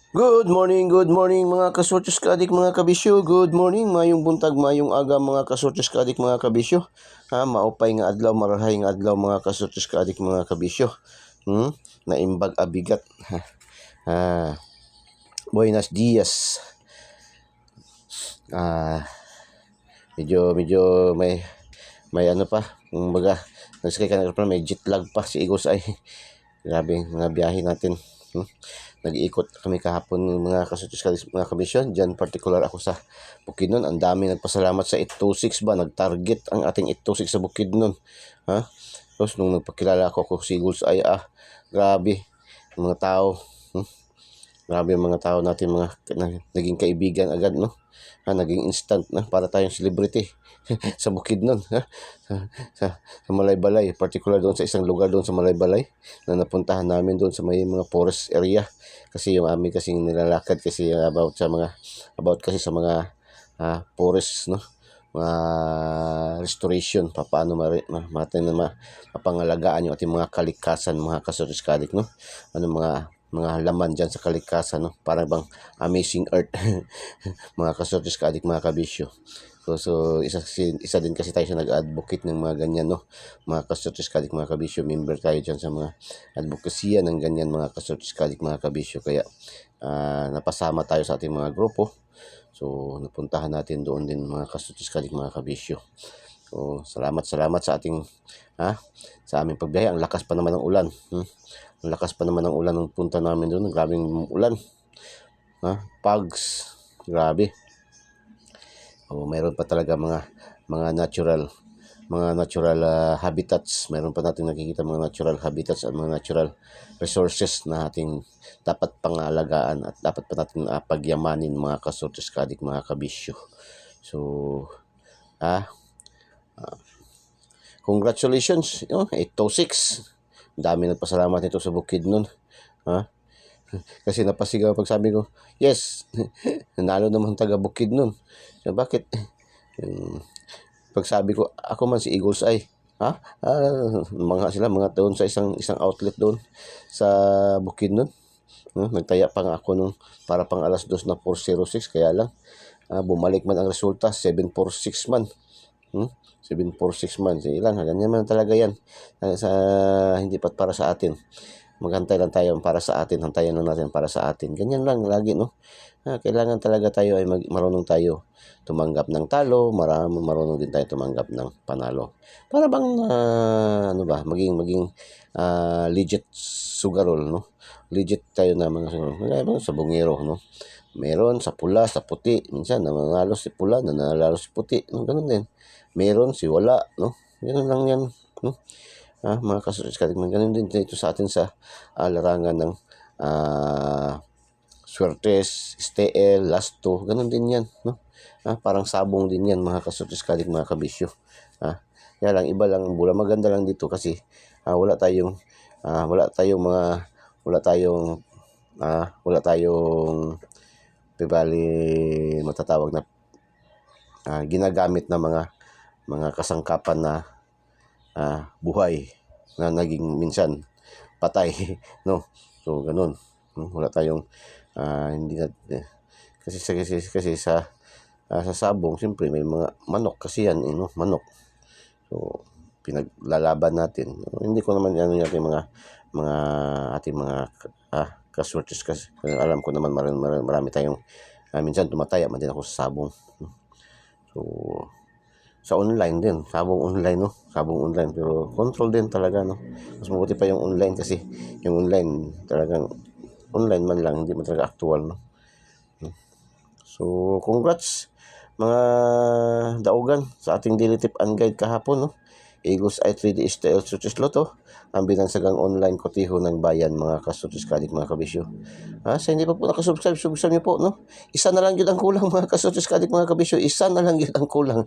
Good morning mga kasortes kaadik mga kabisyo. Good morning, mayong buntag, mayong aga mga kasortes kaadik mga kabisyo. Maupay nga adlaw, marahay nga adlaw mga kasortes kaadik mga kabisyo. Naimbag abigat. Buenos dias. Medyo may ano pa, kumbaga nagsakay ka na aeroplano, may jet lag pa si Igos ay. Grabe mga biyahe natin. Nag-iikot kami kahapon ng mga kasutis mga kabisyon. Diyan particular ako sa Bukidnon. Ang dami nagpasalamat sa 826 ba. Nag-target ang ating 826 sa Bukidnon. Tapos nung nagpakilala ako si Eagles ay grabe mga tao. Grabe yung mga tao natin, naging kaibigan agad, no? Naging instant na para tayong celebrity sa Bukidnon, sa Malaybalay, particular doon sa isang lugar doon sa Malaybalay na napuntahan namin doon sa may mga forest area, kasi yung amin kasing nilalakad kasi about kasi sa mga forest, no, mga restoration, paano mapangalagaan yung ating mga kalikasan, mga kasotis kalik, no, mga laman dyan sa kalikasan, no, parang bang amazing earth. Mga kasortis kaadik mga kabisyo. So isa din kasi tayo sa nag-advocate ng mga ganyan, no, mga kasortis kaadik mga kabisyo. Member tayo dyan sa mga advokasya ng ganyan mga kasortis kaadik mga kabisyo. Kaya napasama tayo sa ating mga grupo. So napuntahan natin doon din mga kasortis kaadik mga kabisyo. So salamat sa ating sa aming pagbiyahe. Ang lakas pa naman ng ulan. Ang lakas pa naman ng ulan nung punta namin doon. Grabing ulan. Pugs. Grabe. Mayroon pa talaga mga natural habitats. Mayroon pa natin nakikita mga natural habitats at mga natural resources na ating dapat pangalagaan at dapat pa natin pagyamanin mga kasortes kaadik mga kabisyo. So, congratulations, 826. Dami nagpasalamat nito sa Bukidnon. Kasi napasigaw pag sabi ko, yes, nanalo naman taga Bukidnon. So, bakit? Pag sabi ko, ako man si Eagles ay, mga doon sa isang outlet doon sa Bukidnon. Nagtaya pa nga ako nung para pang alas 2 na 406, kaya lang bumalik man ang resulta, 746 man. 746 man. So, ilan, ganyan man talaga yan. Hindi pa para sa atin. Maghantay lang tayo para sa atin. Hantayan lang natin para sa atin. Ganyan lang lagi, no? Kailangan talaga tayo ay marunong tayo tumanggap ng talo. Marunong din tayo tumanggap ng panalo. Para bang, maging legit sugarol, no? Legit tayo na mga sugarol. Sa bungero, no? Meron sa pula, sa puti. Minsan, nanalo si pula, nanalo si puti. Ganun din. Meron si wala, no? Ganun lang yan, no? Mga kasortes kaadik, ganun din dito sa atin sa larangan ng Swertes, STL, Lasto, ganun din yan, no? Parang sabong din yan mga kasortes kaadik mga kabisyo. Kaya lang, iba lang bula. Maganda lang dito kasi wala tayong matatawag na ginagamit na mga kasangkapan na buhay na naging minsan patay, no? So ganun, wala tayong hindi na kasi sa sabong, siyempre may mga manok kasi yan, no? Manok. So pinaglalaban natin. Hindi ko naman natin mga ating mga kaswertes, kasi alam ko naman marami tayong minsan tumataya man din ako sa sabong. So sa online din, sabong online, no? Sabong online, pero control din talaga, no? Mas mabuti pa yung online kasi yung online talagang online man lang, hindi man talaga actual, no? So, congrats mga daugan sa ating daily tip and guide kahapon, no? Eagles ay 3D STL Sutis Lotto, ang binansagang online kotiho ng bayan mga kasutis kaadik mga kabisyo. Sa hindi pa po nakasubscribe, subscribe niyo po, no? Isa na lang yun ang kulang mga kasutis kaadik mga kabisyo. Isa na lang yun ang kulang.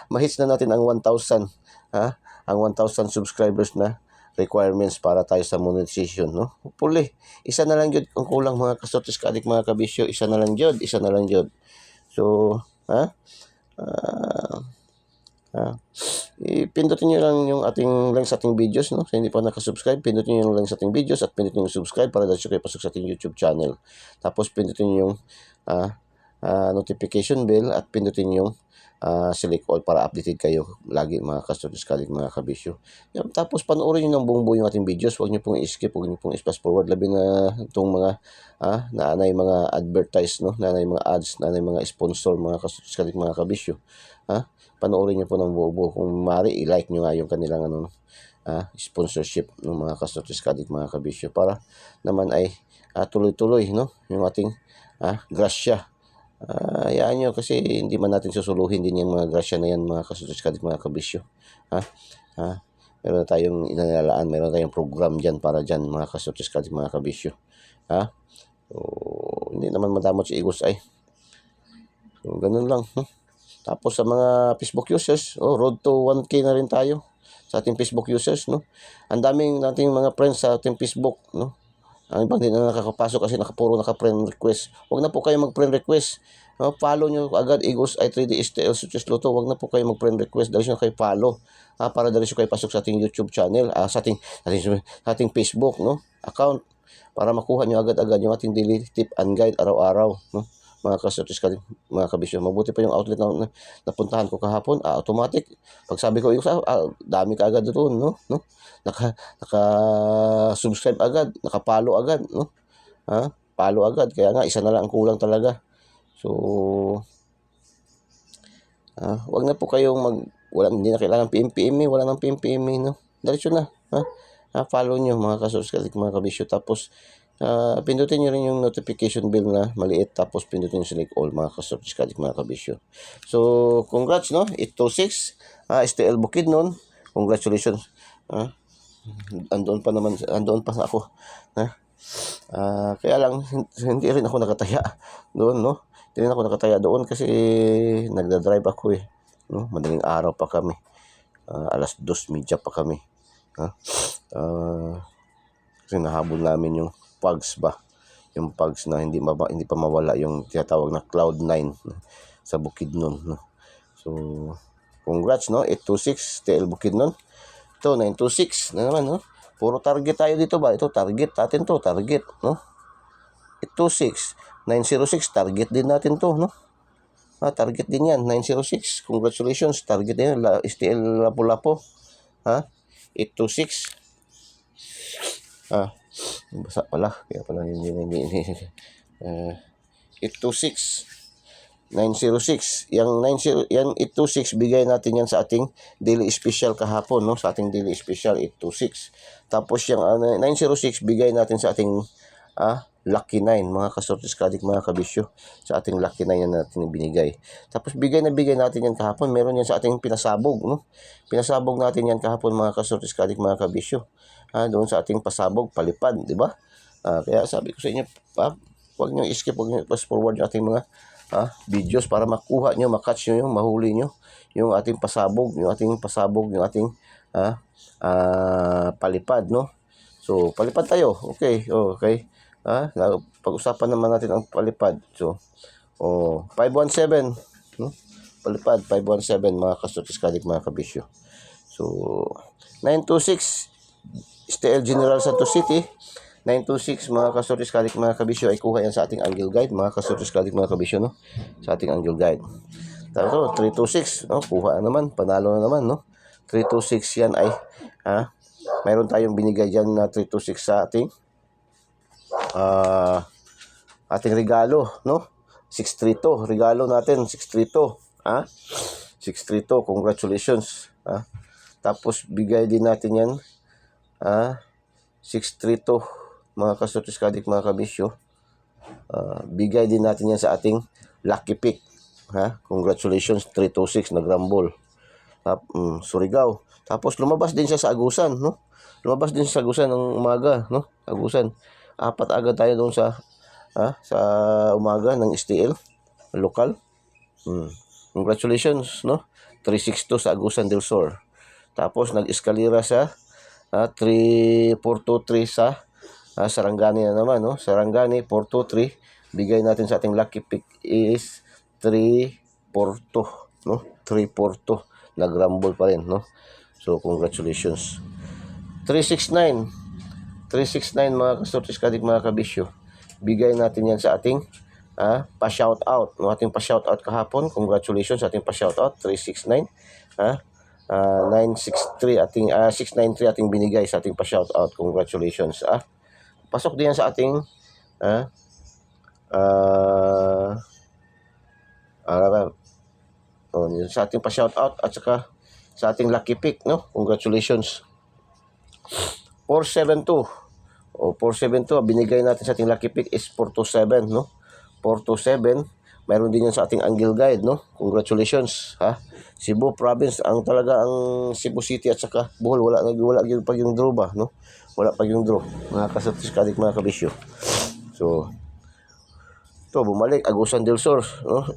Mahits na natin ang 1,000. Ang 1,000 subscribers na requirements para tayo sa monetization, no? Hopefully, isa na lang yun ang kulang mga kasutis kaadik mga kabisyo. Isa na lang yun. So, Pindutin nyo lang yung ating link sa ating videos, no? Sa hindi pa nakasubscribe, pindutin nyo yung link sa ating videos at pindutin yung subscribe para dahil kayo pasok sa ating YouTube channel. Tapos pindutin yung notification bell at pindutin yung select all para updated kayo lagi mga ka-Studioscatic, mga kabisyo. Yan, tapos panoorin nyo ng buong buo yung ating videos. Huwag nyo pong i-skip, huwag nyo pong i-fast forward. Labi na itong mga naanay mga advertise, no? Naanay mga ads, naanay mga sponsor, mga ka-Studioscatic, mga kabisyo. Panoorin nyo po ng buo-buo. Kung maaari, i-like nyo nga yung kanilang sponsorship ng mga ka-Studioscatic, mga kabisyo, para naman ay tuloy-tuloy, no? Yung ating grasya. Hayaan nyo kasi hindi man natin susuluhin din yung mga grasya na yan, mga ka-Studioscatic, mga kabisyo. Meron na tayong inalalaan, meron tayong program dyan para dyan, mga ka-Studioscatic, mga kabisyo. So, hindi naman madamot si Igos ay. So, ganun lang. Tapos sa mga Facebook users, road to 1K na rin tayo sa ating Facebook users, no? Ang daming nating mga friends sa ating Facebook, no? Ang ibang hindi na nakakapasok kasi puro naka-friend request. Huwag na po kayo mag-friend request. No? Follow nyo agad Igos i3D STL Success Lotto. Huwag na po kayo mag-friend request. Dali nyo kayo follow. Para dali nyo kayo pasok sa ating YouTube channel, sa ating Facebook, no? Account. Para makuha nyo agad-agad yung ating daily tip and guide araw-araw, no? Mga ka-Studioscatic, mga kabisyo. Mabuti pa yung outlet na napuntahan ko kahapon. Automatic. Pag sabi ko, dami ka agad doon, no? Naka-subscribe agad, naka-follow agad, no? Follow agad. Kaya nga, isa na lang ang kulang talaga. So, wag na po kayong hindi na kailangan PM, wala nang PM, no? Diretso na, follow nyo, mga ka-Studioscatic, mga kabisyo. Tapos, pindutin nyo rin yung notification bell na maliit, tapos pindutin nyo select all, mga ka-Studioscatic, mga kabisyo. So, congrats, no? 826, STL Bukidnon. Congratulations. Andoon pa ako. Kaya lang, hindi rin ako nakataya doon, no? Hindi rin ako nakataya doon kasi nagda-drive ako, no? Madaling araw pa kami. Alas 2:30 pa kami. Kasi nahabol namin yung pugs ba, yung pugs na hindi pa mawala, yung tinatawag na Cloud9 sa Bukidnon, no? So, congrats, no? 826 TL Bukidnon. Ito 926 na naman, no? Puro target tayo dito ba? Ito target natin to, target, no? 826 906 target din natin to, no? Target din yan, 906. Congratulations, target din yan, STL Lapu-Lapu. 826. Basa pala. Kaya pala hindi. 826. 906. Yang 826, bigay natin yan sa ating daily special kahapon, no? Sa ating daily special, 826. Tapos yung 906, bigay natin sa ating Lucky 9, mga ka-Studioscatic, mga kabisyo. Sa ating Lucky 9 yan natin binigay. Tapos bigay natin yan kahapon. Meron yan sa ating pinasabog, no? Pinasabog natin yan kahapon, mga ka-Studioscatic, mga kabisyo. Doon sa ating pasabog, palipad, di ba? Kaya sabi ko sa inyo, huwag nyo i-skip, huwag nyo i-fast forward yung ating mga videos para makuha nyo, makatch nyo yung, mahuli nyo yung ating pasabog, yung ating palipad, no? So, palipad tayo. Okay. Pag-usapan naman natin ang palipad. So, 517, no? Palipad, 517, mga ka-Studioscatic, mga kabisyo. So, 926, STL General Santos City. 926, mga ka-Studioscatic, mga kabisyo, ay kuha yan sa ating angle guide, mga ka-Studioscatic, mga kabisyo, no? Sa ating angle guide. Tapos 326, no? Kuha naman, panalo na naman, no? 326 yan ay mayroon tayong binigay dyan na 326 sa ating regalo, no? 632, regalo natin, 632, 632, congratulations, Tapos bigay din natin yan 632, mga ka-Studioscatic, mga kabisyo. Bigay din natin yan sa ating lucky pick, congratulations, 326 na grambol. Surigao. Tapos lumabas din siya sa Agusan, no? Lumabas din siya sa Agusan ng umaga, no? Agusan. 4 agad tayo doon sa umaga ng STL local. Congratulations, no? 362 sa Agusan del Sur. Tapos nag-eskalera sa 3423 sa Sarangani na naman, no? Sarangani 423. Bigay natin sa ating lucky pick is 342, no? 342. nagrumble pa rin, no? So, congratulations. 369 mga kasortis kadig mga kabisyo. Bigay natin yan sa ating pa-shoutout. No, ating pa-shoutout kahapon. Congratulations sa ating pa-shoutout. 369. 963 ating 693 ating binigay sa ating pa-shoutout. Congratulations. Pasok din yan sa ating sa ating pa-shoutout at saka sa ating lucky pick, no? Congratulations. 472. 472 binigay natin sa ating lucky pick is 427, no? 427. Mayroon din yan sa ating angle guide, no? Congratulations, Cebu province ang talaga ang Cebu City at saka Bohol wala yung pag yung draw ba, no? Wala pa yung draw. Mga kasatiskadik mga kabisyo. So to bumalik Agusan del Sur, no?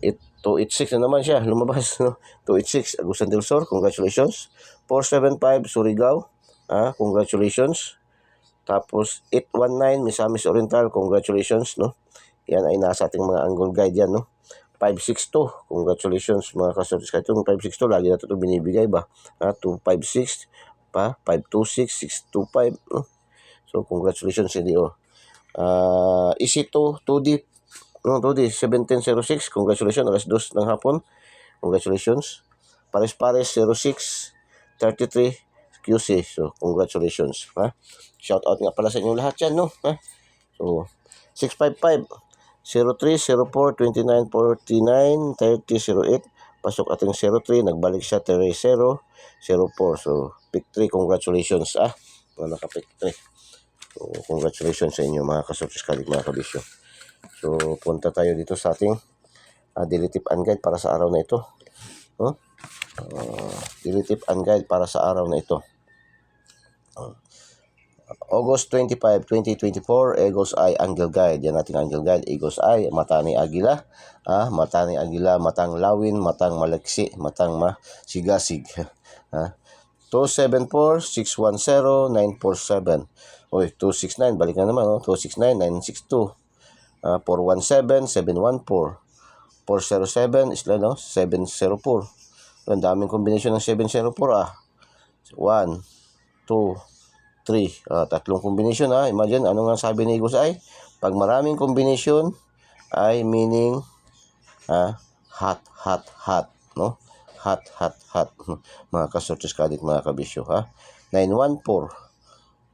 286 na naman siya lumabas, no? 286 Agusan del Sur, congratulations. 475 Surigao, congratulations. Tapos 819 Misamis Oriental, congratulations, no? Yan ay nasa ating mga angle guide yan, no? 562, congratulations mga kasortis. Kahit yung 562 lagi natin ito binibigay ba, 256 pa 526 625, no? So congratulations CDO. EC2 2D, no, 2D 1706, congratulations, alas 2 ng hapon, congratulations. Pares 06 33 QC, so congratulations, shout out nga pala sa inyong lahat yan, no? So 655 03 04 29 49 30 08, pasok ating 03, nagbalik siya 30 04. So pick 3, congratulations, mga naka-pick 3. So congratulations sa inyo mga kasortis kalig mga kabisyo. So punta tayo dito sa ating daily tip and guide para sa araw na ito, no? Daily tip and guide para sa araw na ito. August 25, 2024, Eagle's Eye Angle Guide. Yan ating Angle Guide. Eagle's Eye, mata ni Agila. Mata ni Agila, matang lawin, matang maliksi, matang masigasig. 274-610-947. Uy, 269, balik na naman, 269-962. 417-714. 407 is 704. Ang daming kombinasyon ng 704, 1, 2, 3. Tatlong combination, Imagine, ano nga sabi ni Eagles Eye? Pag maraming combination ay meaning hot, no? Hot. Mga kasortis kadik mga kabisyo, 914,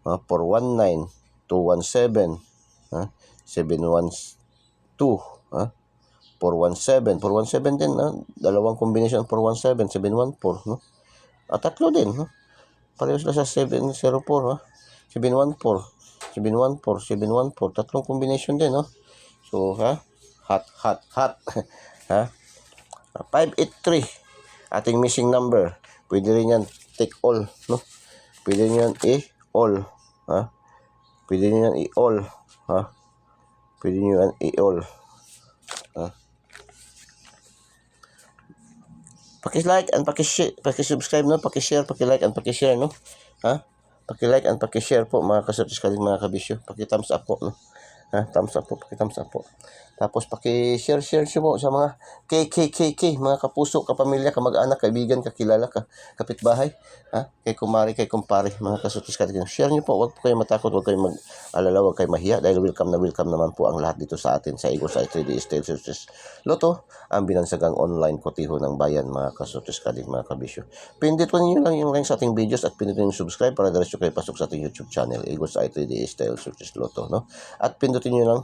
419, 217, 712, 417 din, dalawang combination 417, 714, no? Tatlo din, no? Pareho sila sa 704, 714, tatlong combination din, no? So, hot. 583, ating missing number. Pwede rin yan take all, no? Pwede rin yan i-all, Pwede rin yan i-all, Pwede rin yan i-all, Paki-like and paki-subscribe, no? Paki-share, paki-like and paki-share, no? Paki-like and paki-share po mga kasortis kaling mga kabisyo. Paki-thumbs up po, no? Thumbs up po, paki-thumbs up po. Tapos paki-share po sa mga KKKK, mga kapuso, kapamilya, kamag-anak, kaibigan, kakilala, kapitbahay, kay kumari, kay kumpare, mga kasortis kaling. Share niyo po, wag po kayo matakot, wag kayo mag-alala, wag kayo mahiya dahil welcome naman po ang lahat dito sa atin sa Eagles Eye 3D Style Success Lotto, ang binansagang online kotiho ng bayan, mga kasortis kaling mga kabisyo. Pindutin niyo lang yung link sa ating videos at pindutin yung subscribe para diretso kayo pasok sa ating YouTube channel, Eagles Eye 3D Style Success Lotto, no? At pindutin niyo lang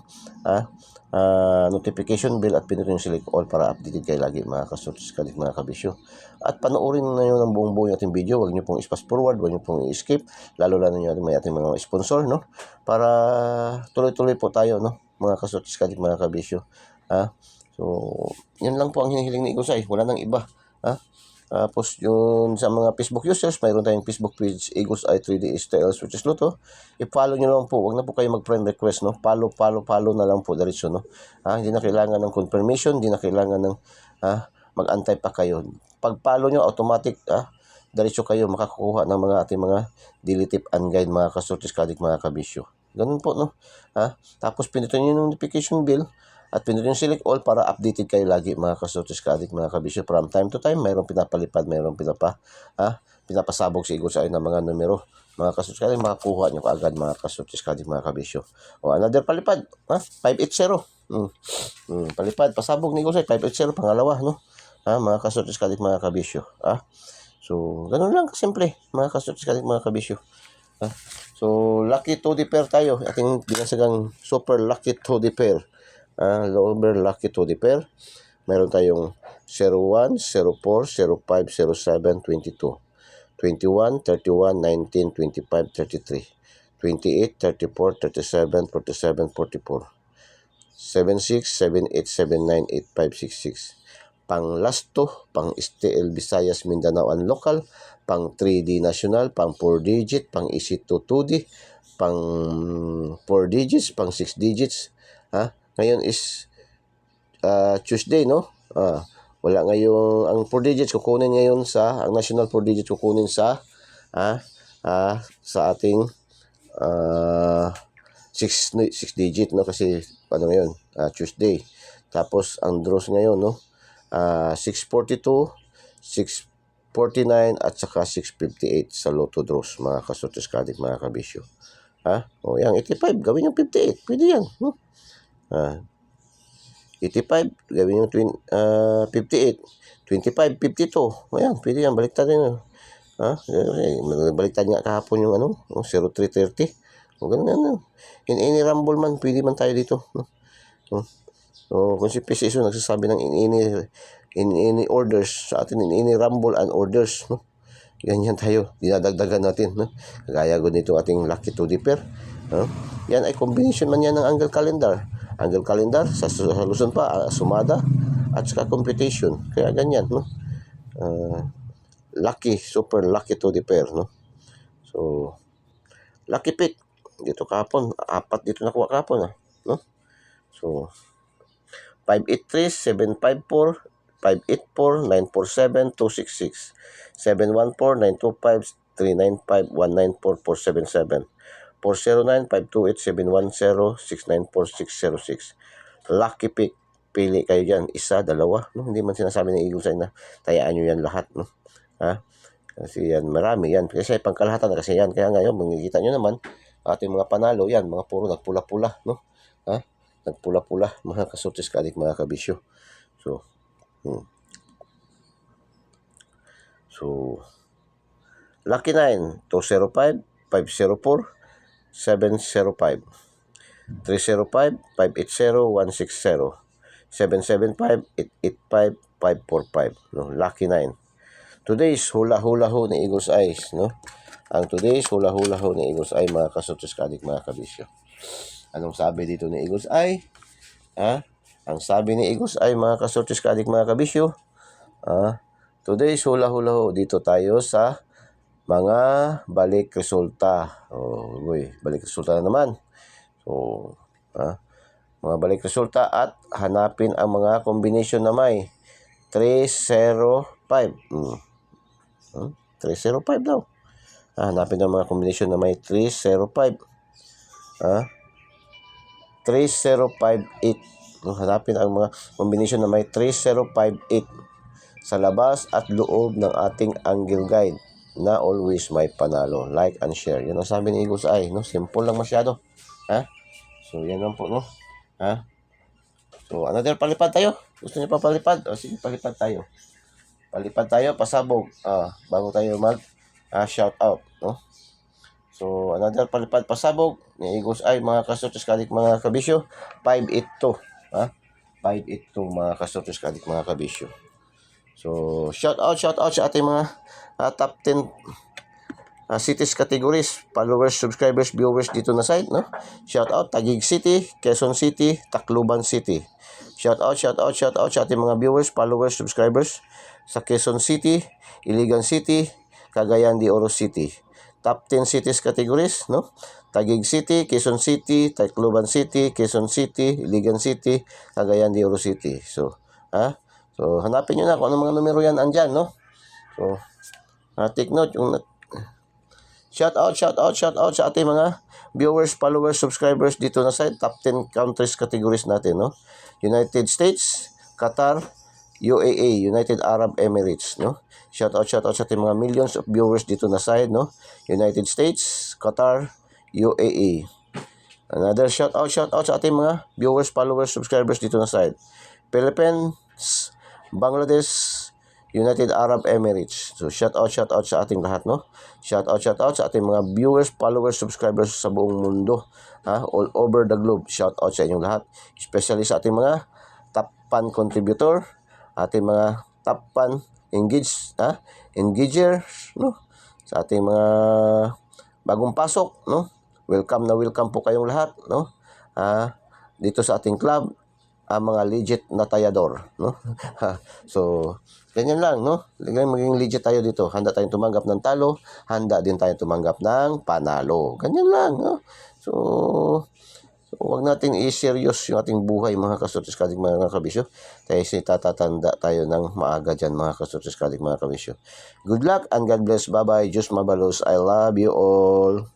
notification bell at pindutin yung select all para updated kayo lagi mga kasortis kalig mga kabisyo. At panoorin na nyo ng buong yung ating video, huwag nyo pong i-fast forward, huwag nyo pong i-skip, lalo nyo may ating mga sponsor, no? Para tuloy-tuloy po tayo, no? Mga kasortis kalig mga kabisyo. So yan lang po ang hinihiling ni Eagles Eye, wala nang iba. Tapos yun sa mga Facebook users, mayroon tayong Facebook page Eagles Eye 3D Style Success Lotto. I-follow nyo lang po, wag na po kayo mag-friend request, no? Follow na lang po diretso, no? Hindi na kailangan ng confirmation, hindi na kailangan ng mag-antay pa kayo. Pag follow nyo, automatic diretso kayo makakuha ng mga ating mga daily tip and guide mga kasortis kadik mga kabisyo. Ganun po, no? Tapos pindutin nyo yung notification bell at pindutin yung select all para updated kayo lagi mga kasutis kaadik mga kabisyo. From time to time, mayroong pinapalipad, mayroong pinapasabog sa Eagles Eye ng mga numero. Mga kasutis kaadik, makakuha nyo kaagad mga kasutis kaadik mga kabisyo. O another palipad, 580. Palipad, pasabog ni Eagles Eye, 580, pangalawa, no? Mga kasutis kaadik mga kabisyo. So, ganun lang kasimple, mga kasutis kaadik mga kabisyo. So, lucky 2D pair tayo. Ating binasagang super lucky 2D pair. Lower lucky 2D pair. Meron tayong 01, 04, 05, 07, 22. 21, 31, 19, 25, 33. 28, 34, 37, 47, 44. 76, 78, 79, 85, 66. Pang Lasto, pang STL Visayas, Mindanao and Local, pang 3D National, pang 4 digit, pang EC2 2D, pang 4 digits, pang 6 digits. Ngayon is Tuesday, no? Wala ngayong ang 4 digits kukunin ngayon ang national 4 digits kukunin sa ating 6 digit, no, kasi ngayon Tuesday. Tapos ang draws ngayon, no, 642, 649 at saka 658 sa Lotto draws mga kasutis kaadik mga kabisyo. O yan, 85 gawin yung 58, pwede yan, no? 85 gawin yung 58, 25, 52, ayan, pwede yan, baliktad din. Baliktad nga kahapon yung 0330. O ganun. In any rumble man, pwede man tayo dito, no? So, kung si PCSO nagsasabi ng in any orders sa atin, in any rumble and orders, no? Ganyan tayo, dinadagdagan natin, no? Kagaya nito ating lucky 2D pair, no? Yan ay combination man yan ng angle calendar. Angle calendar, sa Luzon pa, sumada, at saka computation. Kaya ganyan, no? Lucky, super lucky 2D pair, no? So, lucky pick. Dito kahapon, 4 dito nakuha kahapon, no? So, 583, 754, 584, 947, 266, 714, 925, 395, 194, 477, 409, 528, 710, 694, 606. Lucky pick. Pili kayo dyan. Isa, dalawa. No? Hindi man sinasabi ng Eagles Eye na tayaan nyo yan lahat. No? Kasi yan, marami yan. Kasi pangkalahatan na kasi yan. Kaya ngayon, makikita nyo naman, ating mga panalo, yan, mga puro nagpula-pula. No? Nagpula-pula, mga kasutis kaadik mga kabisyo. So, lucky 9, 205, 504, 705, 305, 580, 160, 775, 885, 545. No? Lucky 9. Today's hula-hula ho ni Eagles Eyes, no? Ang today's hula-hula ho ni Eagles Eye, mga kasutis kaadik mga kabisyo. Anong sabi dito ni Eagles Eye? Ang sabi ni Eagles Eye, mga kasutis kaadik mga kabisyo, today's hula-hula ho, dito tayo sa mga balik resulta. Balik resulta na naman. So, mga balik resulta at hanapin ang mga combination na may 305. 305 daw. Hanapin ang mga combination na may 305. 3058. Hanapin ang mga combination na may 3058 sa labas at loob ng ating angle guide na always may panalo. Like and share. Yan ang sabi ni Eagles Eye, no? Simple lang masyado. So, yan lang po, no? So, another palipad tayo. Gusto niyo pa palipad? O, sige, palipad tayo. Palipad tayo, pasabog. Bago tayo shout out, no? So, another palipad, pasabog ni Eagles Eye, mga kasutis kaadik mga kabisyo. 582. 582, mga kasutis kaadik mga kabisyo. So, shout out sa ating mga top 10 cities categories, followers, subscribers, viewers dito na site, no? Shout out Taguig City, Quezon City, Tacloban City. Shout out sa ating mga viewers, followers, subscribers sa Quezon City, Iligan City, Cagayan de Oro City. Top 10 cities categories, no? Taguig City, Quezon City, Tacloban City, Quezon City, Iligan City, Cagayan de Oro City. So, so hanapin nyo na kung anong mga numero yan andyan, no? So, take note Shout out sa ating mga viewers, followers, subscribers dito na side. Top 10 countries categories natin, no? United States, Qatar, UAE, United Arab Emirates, no? Shout out sa ating mga millions of viewers dito na side, no? United States, Qatar, UAE. Another shout out sa ating mga viewers, followers, subscribers dito na side. Philippines, Bangladesh, United Arab Emirates. So shout out sa ating lahat, no? Shout out sa ating mga viewers, followers, subscribers sa buong mundo, ha? All over the globe. Shout out sa inyong lahat, especially sa ating mga top fan contributor, ating mga top fan engagers, no? Sa ating mga bagong pasok, no? Welcome po kayong lahat, no? Dito sa ating club, ang mga legit na tayador, no? So, ganyan lang, no? Maging legit tayo dito. Handa tayong tumanggap ng talo, handa din tayong tumanggap ng panalo. Ganyan lang, no? So huwag natin i-serious yung ating buhay, mga kasutis-kadik, mga kabisyo. Kasi tatatanda tayo ng maaga dyan, mga kasutis-kadik, mga kabisyo. Good luck and God bless. Bye-bye. Diyos mabalos. I love you all.